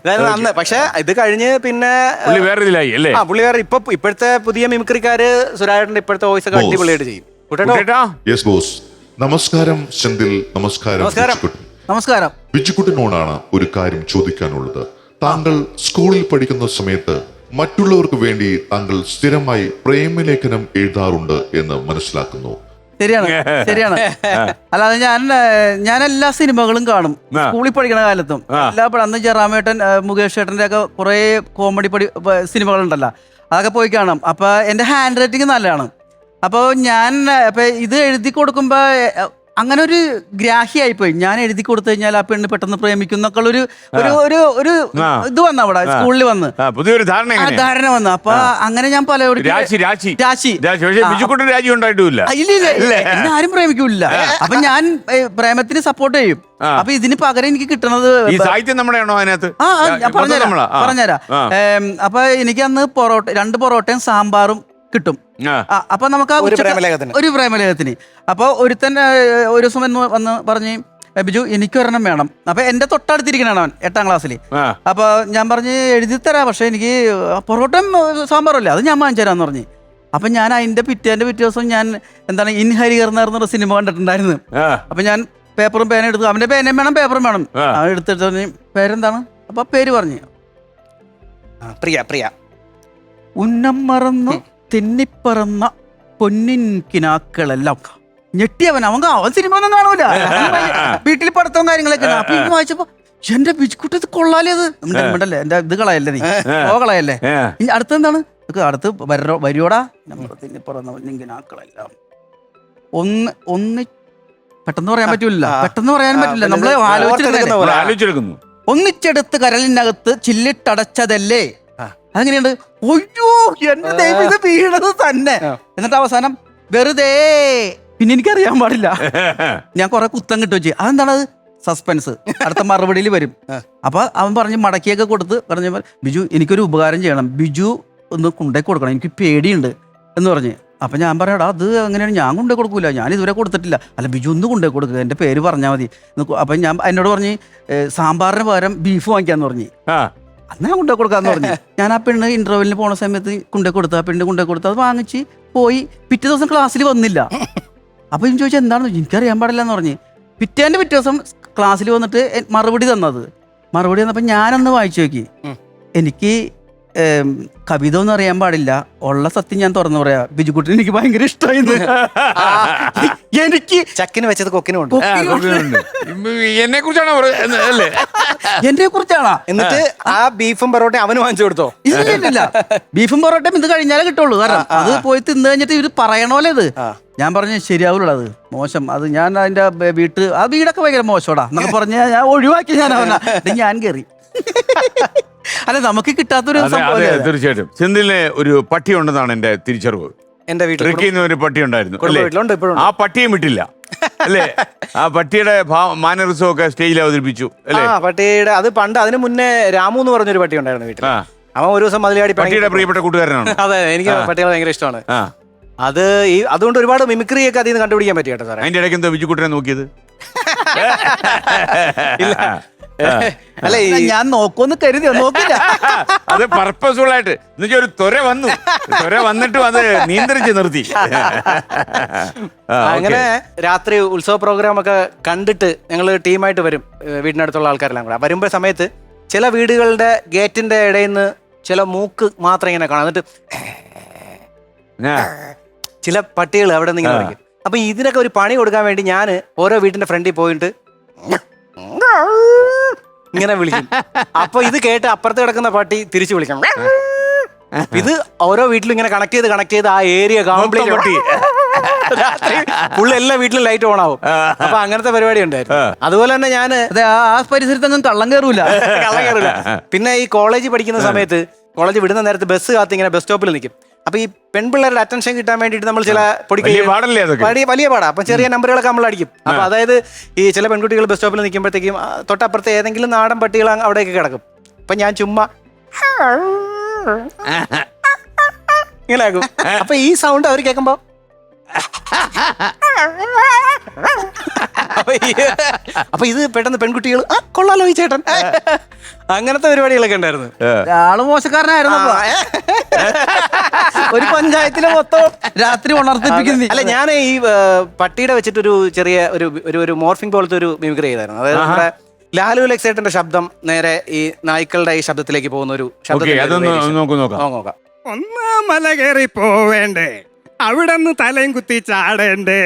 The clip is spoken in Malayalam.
ഇതായിരുന്നു അന്ന്. പക്ഷെ ഇത് കഴിഞ്ഞ് പിന്നെ വേറെ ഇതിലായി അല്ലേ? പുള്ളി വേറെ ഇപ്പോഴത്തെ പുതിയ മിമിക്രിക്കാര് സുരാജേട്ടന്റെ ഇപ്പോഴത്തെ വോയിസ് ഒക്കെ അടിപൊളിയായിട്ട് ചെയ്യും. Yes boss. നമസ്കാരം സെന്തിൽ. നമസ്കാരം. നമസ്കാരം. ബിജുക്കുട്ടനോടാണ് ഒരു കാര്യം ചോദിക്കാനുള്ളത്. താങ്കൾ സ്കൂളിൽ പഠിക്കുന്ന സമയത്ത് മറ്റുള്ളവർക്ക് വേണ്ടി താങ്കൾ സ്ഥിരമായി പ്രേമലേഖനം എഴുതാറുണ്ട് എന്ന് മനസ്സിലാക്കുന്നു. ശരിയാണ്. അല്ലാതെ ഞാൻ എല്ലാ സിനിമകളും കാണും സ്കൂളിൽ പഠിക്കുന്ന കാലത്തും. അന്ന് ജയറാമേട്ടൻ, മുകേഷ് ചേട്ടന്റെ ഒക്കെ കുറെ കോമഡി സിനിമകളുണ്ടല്ലോ, അതൊക്കെ പോയി കാണാം. അപ്പൊ എന്റെ ഹാൻഡ് റൈറ്റിംഗ് നല്ലതാണ്. അപ്പോൾ ഇത് എഴുതി കൊടുക്കുമ്പോ അങ്ങനെ ഒരു ഗ്രാഹ്യായിപ്പോയി. ഞാൻ എഴുതി കൊടുത്തു കഴിഞ്ഞാൽ ആ പെണ്ണ് പെട്ടെന്ന് പ്രേമിക്കും എന്നൊക്കെ ഒരു ഇത് വന്ന അവിടെ സ്കൂളിൽ വന്ന് പുതിയൊരു ധാരണ വന്നു. അപ്പൊ അങ്ങനെ ഞാൻ പലരോട് എന്നെ ആരും പ്രേമിക്കൂല. അപ്പൊ ഞാൻ പ്രേമത്തിന് സപ്പോർട്ട് ചെയ്യും. അപ്പൊ ഇതിന് പകരം എനിക്ക് കിട്ടണത് പറഞ്ഞുതരാം. അപ്പൊ എനിക്ക് അന്ന് 2 പൊറോട്ടയും സാമ്പാറും കിട്ടും. അപ്പൊ നമുക്ക് ഒരു പ്രേമലേഖത്തിന്. അപ്പൊ ഒരുത്തൻ ഒരു ദിവസം വന്ന് പറഞ്ഞ്, ബിജു എനിക്കൊരെണ്ണം വേണം. അപ്പൊ എന്റെ തൊട്ടടുത്തിരിക്കണാണ് അവൻ 8ാം ക്ലാസ്സിൽ. അപ്പൊ ഞാൻ പറഞ്ഞ് എഴുതി തരാം, പക്ഷെ എനിക്ക് പൊറോട്ടയും സാമ്പാറും അത് ഞാൻ വാങ്ങിച്ചു തരാന്ന് പറഞ്ഞ്. അപ്പൊ ഞാൻ അതിന്റെ പിറ്റേ ദിവസം ഞാൻ ഇൻ ഹരിഹർ എന്ന് പറഞ്ഞ സിനിമ കണ്ടിട്ടുണ്ടായിരുന്നു. അപ്പൊ ഞാൻ പേപ്പറും പേന എടുത്തു. അവന്റെ പേനയും വേണം പേപ്പറും വേണം. എടുത്തിട്ട് പേരെന്താണ്? അപ്പൊ പേര് പറഞ്ഞു പ്രിയ. ഉന്നം മറന്ന് തെന്നിപ്പറന്ന പൊന്നിൻ കിനാക്കളെല്ലാം ഞെട്ടിയവൻ. അവൻ സിനിമ ഒന്നും കാണൂല, വീട്ടിൽ പഠിത്തവും കാര്യങ്ങളൊക്കെ. അപ്പൊ എനിക്ക് വായിച്ചപ്പോ എന്റെ ബിജുക്കുട്ടി ഇത് കൊള്ളാലേ, അത് എന്റെ ഇത് കളയല്ലേ, നീ കളയല്ലേ. അടുത്തെന്താണ്? അടുത്ത് വരിയോടാ തെന്നിപ്പറന്ന പൊന്നിൻ കിനാക്കളെല്ലാം ഒന്ന് പെട്ടെന്ന് പറയാൻ പറ്റൂല. നമ്മള് ആലോചിച്ചെടുക്കുന്നു. ഒന്നിച്ചെടുത്ത് കരലിനകത്ത് ചില്ലിട്ടടച്ചതല്ലേ. അതെങ്ങനെയുണ്ട്? ഒയ്യോ എന്റെ ദൈവം, ഇത് വീണത് തന്നെ. എന്നിട്ട് അവസാനം വെറുതെ. പിന്നെ എനിക്കറിയാൻ പാടില്ല, ഞാൻ കുറെ കുത്തം കിട്ടും വെച്ച്. അതെന്താണത്? സസ്പെൻസ്. അടുത്ത മറുപടിയിൽ വരും. അപ്പൊ അവൻ പറഞ്ഞ് മടക്കിയൊക്കെ കൊടുത്ത് പറഞ്ഞപ്പോൾ, ബിജു എനിക്കൊരു ഉപകാരം ചെയ്യണം, ബിജു ഒന്ന് കൊണ്ടേ കൊടുക്കണം, എനിക്ക് പേടിയുണ്ട് എന്ന് പറഞ്ഞ്. അപ്പൊ ഞാൻ പറയാടാ, അത് അങ്ങനെയാണ്, ഞാൻ കൊണ്ടേ കൊടുക്കൂല, ഞാൻ ഇതുവരെ കൊടുത്തിട്ടില്ല. അല്ല ബിജു ഒന്ന് കൊണ്ടേ കൊടുക്കുക, എന്റെ പേര് പറഞ്ഞാൽ മതി. അപ്പൊ ഞാൻ എന്നോട് പറഞ്ഞ് സാമ്പാറിന് പകരം ബീഫ് വാങ്ങിക്കാന്ന് പറഞ്ഞ്. അന്ന് ഞാൻ കൊണ്ടേ കൊടുക്കാന്ന് പറഞ്ഞു. ഞാൻ ആ പെണ്ണ് ഇന്റർവെല്ലിന് പോണ സമയത്ത് കൊണ്ടേ കൊടുത്തു. ആ പെണ്ണ് കൊണ്ടേ കൊടുത്തു, അത് വാങ്ങിച്ച് പോയി. പിറ്റേ ദിവസം ക്ലാസ്സിൽ വന്നില്ല. അപ്പൊ ഞാൻ ചോദിച്ചാൽ എന്താണെന്ന്, എനിക്കറിയാൻ പാടില്ല എന്ന് പറഞ്ഞ്. പിറ്റേ ദിവസം ക്ലാസ്സിൽ വന്നിട്ട് മറുപടി തന്നപ്പോൾ ഞാനന്ന് വായിച്ചു നോക്കി. എനിക്ക് കവിത ഒന്നും അറിയാൻ പാടില്ല, ഉള്ള സത്യം ഞാൻ തുറന്നു പറയാ, ബിജുക്കുട്ടിന് എനിക്ക് ഭയങ്കര ഇഷ്ടമായി. എനിക്ക് ചക്കിന് വെച്ചത് കൊക്കിനുണ്ട്. എന്നെ കുറിച്ചാണോ? എന്നെ കുറിച്ചാണോ? എന്നിട്ട് ആ ബീഫും പൊറോട്ടയും അവന് വാങ്ങിച്ചു കൊടുത്തോ? ഇല്ല, ബീഫും പൊറോട്ടയും ഇത് കഴിഞ്ഞാലേ കിട്ടുള്ളൂ. കാരണം അത് പോയി തിന്നു കഴിഞ്ഞിട്ട് ഇവര് പറയണോലെ ഇത്. ഞാൻ പറഞ്ഞു ശരിയാവൂല, അത് മോശം, അത് ഞാൻ അതിന്റെ വീടൊക്കെ ഭയങ്കര മോശോടാ എന്നൊക്കെ പറഞ്ഞ ഞാൻ ഒഴിവാക്കി. ഞാൻ കയറി. അല്ല, നമുക്ക് കിട്ടാത്തൊരു സംഭവം. തീർച്ചയായിട്ടും സെന്തിലിന് ഒരു പട്ടി ഉണ്ടെന്നാണ് എന്റെ തിരിച്ചറിവ്. എന്റെ വീട്ടിൽ ഒരു പട്ടി ഉണ്ടായിരുന്നു. ആ പട്ടിയെ വിട്ടില്ല അല്ലേ? ആ പട്ടിയുടെ മാനറിസം ഒക്കെ സ്റ്റേജിൽ അവതരിപ്പിച്ചു അല്ലേ? പട്ടിയുടെ അത് പണ്ട്, അതിന് മുന്നേ രാമു എന്ന് പറഞ്ഞൊരു പട്ടി ഉണ്ടായിരുന്നു വീട്ടിൽ. അവൻ ഒരു ദിവസം മതിലാടി. പട്ടിയുടെ പ്രിയപ്പെട്ട കൂട്ടുകാരനാണ്. അതെ, എനിക്ക് പട്ടികളെ ഭയങ്കര ഇഷ്ടമാണ്. അതുകൊണ്ട് ഒരുപാട് മിമിക്രി ഒക്കെ അതിൽ നിന്ന് കണ്ടുപിടിക്കാൻ പറ്റി കേട്ടോ സാറേ. അതിന്റെ ഇടയ്ക്ക് എന്താ ബിജുക്കുട്ടനെ നോക്കിയത്? അല്ല, ഞാൻ നോക്കുമെന്ന് കരുതി നോക്കില്ല. അത് പർപ്പസ്ഫുൾ ആയിട്ട് എന്നുവെച്ചാൽ ഒരു ത്വര വന്നിട്ടും അത് നിയന്ത്രിച്ച് നിർത്തി. അങ്ങനെ രാത്രി ഉത്സവ പ്രോഗ്രാം ഒക്കെ കണ്ടിട്ട് ഞങ്ങൾ ടീമായിട്ട് വരും, വീടിനടുത്തുള്ള ആൾക്കാരെല്ലാം കൂടെ. വരുമ്പോ സമയത്ത് ചില വീടുകളുടെ ഗേറ്റിന്റെ ഇടയിൽ നിന്ന് ചില മൂക്ക് മാത്രം ഇങ്ങനെ കാണാം. എന്നിട്ട് ചില പട്ടികൾ അവിടെ നിന്ന് ഇങ്ങനെ വയ്ക്കും. അപ്പൊ ഇതിനൊക്കെ ഒരു പണി കൊടുക്കാൻ വേണ്ടി ഞാൻ ഓരോ വീട്ടിന്റെ ഫ്രണ്ടിൽ പോയിട്ട് ഇങ്ങനെ വിളിക്കും. അപ്പൊ ഇത് കേട്ട് അപ്പുറത്ത് കിടക്കുന്ന പട്ടി തിരിച്ചു വിളിക്കണം. ഇത് ഓരോ വീട്ടിലും ഇങ്ങനെ കണക്ട് ചെയ്ത് ആ ഏരിയ കംപ്ലീറ്റ് ഫുള്ള് എല്ലാ വീട്ടിലും ലൈറ്റ് ഓൺ ആവും. അപ്പൊ അങ്ങനത്തെ പരിപാടി ഉണ്ടായിരുന്നു. അതുപോലെ തന്നെ ഞാൻ ആ പരിസരത്തൊന്നും കള്ളം കയറൂല. പിന്നെ ഈ കോളേജിൽ പഠിക്കുന്ന സമയത്ത്, കോളേജ് വിടുന്ന നേരത്ത് ബസ് കാത്ത് ഇങ്ങനെ ബസ് സ്റ്റോപ്പിൽ നിൽക്കും. അപ്പൊ ഈ പെൺപിള്ളേരുടെ അറ്റൻഷൻ കിട്ടാൻ വേണ്ടിയിട്ട് നമ്മൾ ചില വലിയ പാടാ. അപ്പൊ ചെറിയ നമ്പറുകളൊക്കെ നമ്മൾ അടിക്കും. അപ്പൊ അതായത് ഈ ചില പെൺകുട്ടികൾ ബസ് സ്റ്റോപ്പിൽ നിൽക്കുമ്പോഴത്തേക്കും തൊട്ടപ്പുറത്തെ ഏതെങ്കിലും നാടൻ പട്ടികൾ അവിടെയൊക്കെ കിടക്കും. അപ്പൊ ഞാൻ ചുമ്മാ ഇങ്ങനെ ആക്കും. അപ്പൊ ഈ സൗണ്ട് അവർ കേൾക്കുമ്പോ അപ്പൊ ഇത് പെട്ടെന്ന് പെൺകുട്ടികൾ കൊള്ളാലോ ഈ ചേട്ടൻ, അങ്ങനത്തെ പരിപാടികളൊക്കെ ഉണ്ടായിരുന്നു. ആള് മോശക്കാരനായിരുന്നു. ഒരു പഞ്ചായത്തിലെ മൊത്തം രാത്രി ഉണർത്തിപ്പിക്കുന്നു. അല്ല, ഞാൻ ഈ പട്ടിയുടെ വെച്ചിട്ടൊരു ചെറിയ ഒരു മോർഫിംഗ് പോലത്തെ ഒരു മിമിക്രി ചെയ്തായിരുന്നു. അതായത് നമ്മുടെ ലാലു ലക്സേട്ടന്റെ ശബ്ദം നേരെ ഈ നായ്ക്കളുടെ ഈ ശബ്ദത്തിലേക്ക് പോകുന്ന ഒരു നോക്കാം. ഒന്നാം മല കയറി പോവേണ്ടേ, അവിടെ നിന്ന് തലയും കുത്തി ചാടേണ്ടേ.